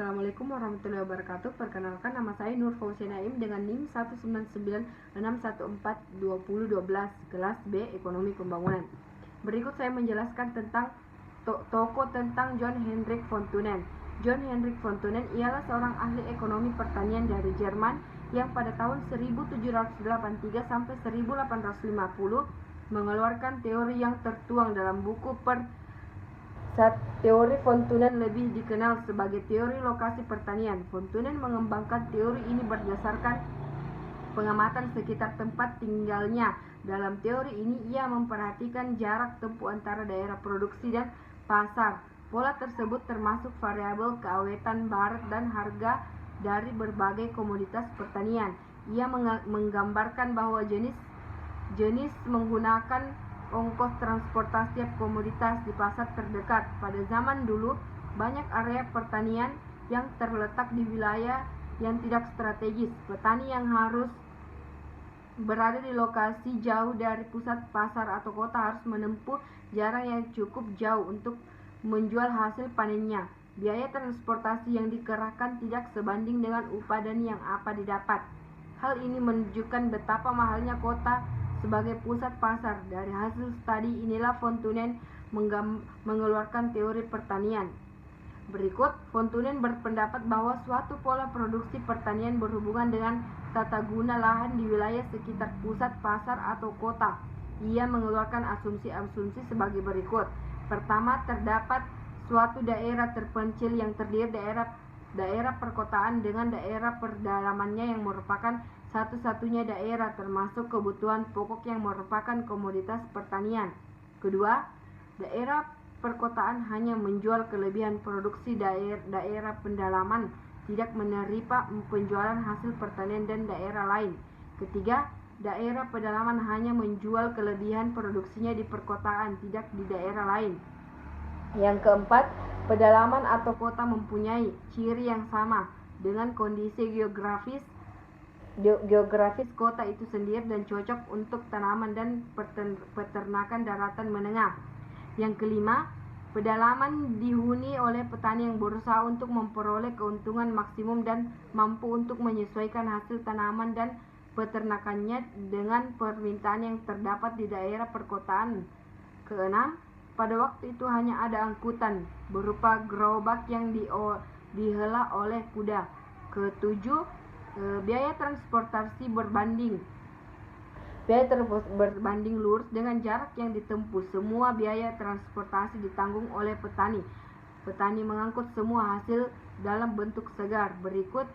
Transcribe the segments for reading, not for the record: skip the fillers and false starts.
Assalamualaikum warahmatullahi wabarakatuh. Perkenalkan, nama saya Nur Fauzi Naim dengan NIM 19961422012, kelas B Ekonomi Pembangunan. Berikut saya menjelaskan tentang tokoh tentang John Hendrik von Thunen. John Hendrik von Thunen ialah seorang ahli ekonomi pertanian dari Jerman yang pada tahun 1783 sampai 1850 mengeluarkan teori yang tertuang dalam buku Teori von Thunen, lebih dikenal sebagai teori lokasi pertanian. Von Thunen mengembangkan teori ini berdasarkan pengamatan sekitar tempat tinggalnya. Dalam teori ini ia memperhatikan jarak tempuh antara daerah produksi dan pasar. Pola tersebut termasuk variabel keawetan barat dan harga dari berbagai komoditas pertanian. Ia menggambarkan bahwa jenis menggunakan ongkos transportasi tiap komoditas di pasar terdekat. Pada zaman dulu, banyak area pertanian yang terletak di wilayah yang tidak strategis. Petani yang harus berada di lokasi jauh dari pusat pasar atau kota harus menempuh jarak yang cukup jauh untuk menjual hasil panennya. Biaya transportasi yang dikerahkan tidak sebanding dengan upah dan yang apa didapat. Hal ini menunjukkan betapa mahalnya kota sebagai pusat pasar. Dari hasil studi inilah von Thunen mengeluarkan teori pertanian. Berikut, von Thunen berpendapat bahwa suatu pola produksi pertanian berhubungan dengan tata guna lahan di wilayah sekitar pusat pasar atau kota. Ia mengeluarkan asumsi-asumsi sebagai berikut. Pertama, terdapat suatu daerah terpencil yang terdiri daerah perkotaan dengan daerah perdalamannya yang merupakan satu-satunya daerah termasuk kebutuhan pokok yang merupakan komoditas pertanian. Kedua, daerah perkotaan hanya menjual kelebihan produksi daerah pendalaman, tidak menerima penjualan hasil pertanian dan daerah lain. Ketiga, daerah pedalaman hanya menjual kelebihan produksinya di perkotaan, tidak di daerah lain. Yang keempat, pedalaman atau kota mempunyai ciri yang sama dengan kondisi geografis kota itu sendiri dan cocok untuk tanaman dan peternakan daratan menengah. Yang kelima, pedalaman dihuni oleh petani yang berusaha untuk memperoleh keuntungan maksimum dan mampu untuk menyesuaikan hasil tanaman dan peternakannya dengan permintaan yang terdapat di daerah perkotaan. Keenam, pada waktu itu hanya ada angkutan berupa gerobak yang dihela oleh kuda. Ketujuh, biaya transportasi berbanding lurus dengan jarak yang ditempuh. Semua biaya transportasi ditanggung oleh petani. Petani mengangkut semua hasil dalam bentuk segar. Berikut,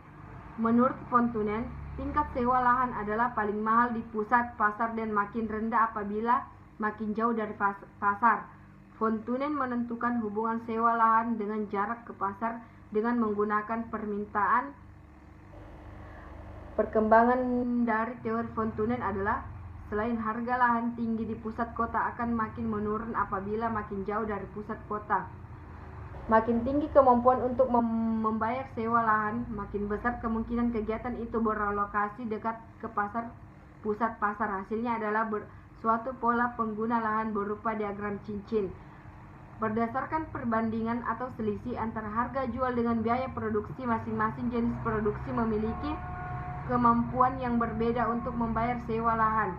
menurut von Thunen, tingkat sewa lahan adalah paling mahal di pusat pasar dan makin rendah apabila makin jauh dari pasar. Von Thunen menentukan hubungan sewa lahan dengan jarak ke pasar dengan menggunakan Perkembangan dari teori von Thunen adalah selain harga lahan tinggi di pusat kota akan makin menurun apabila makin jauh dari pusat kota. Makin tinggi kemampuan untuk membayar sewa lahan, makin besar kemungkinan kegiatan itu beralokasi dekat ke pusat pasar. Hasilnya adalah suatu pola pengguna lahan berupa diagram cincin. Berdasarkan perbandingan atau selisih antara harga jual dengan biaya produksi, masing-masing jenis produksi memiliki kemampuan yang berbeda untuk membayar sewa lahan.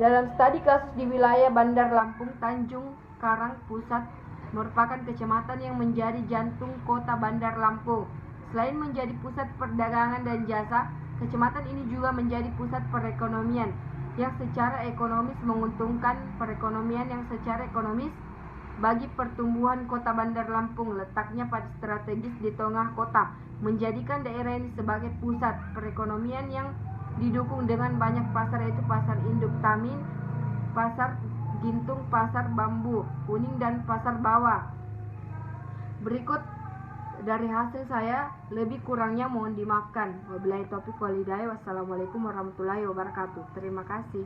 Dalam studi kasus di wilayah Bandar Lampung, Tanjung Karang Pusat merupakan kecamatan yang menjadi jantung kota Bandar Lampung. Selain menjadi pusat perdagangan dan jasa, kecamatan ini juga menjadi pusat perekonomian yang secara ekonomis menguntungkan. Perekonomian yang secara ekonomis bagi pertumbuhan kota Bandar Lampung, letaknya pada strategis di tengah kota, menjadikan daerah ini sebagai pusat perekonomian yang didukung dengan banyak pasar, yaitu pasar induk Tamin, pasar Gintung, pasar Bambu Kuning, dan pasar bawah. Berikut dari hasil saya, lebih kurangnya mohon dimaafkan. Wabillahi taufiq wal hidayah. Wassalamualaikum warahmatullahi wabarakatuh. Terima kasih.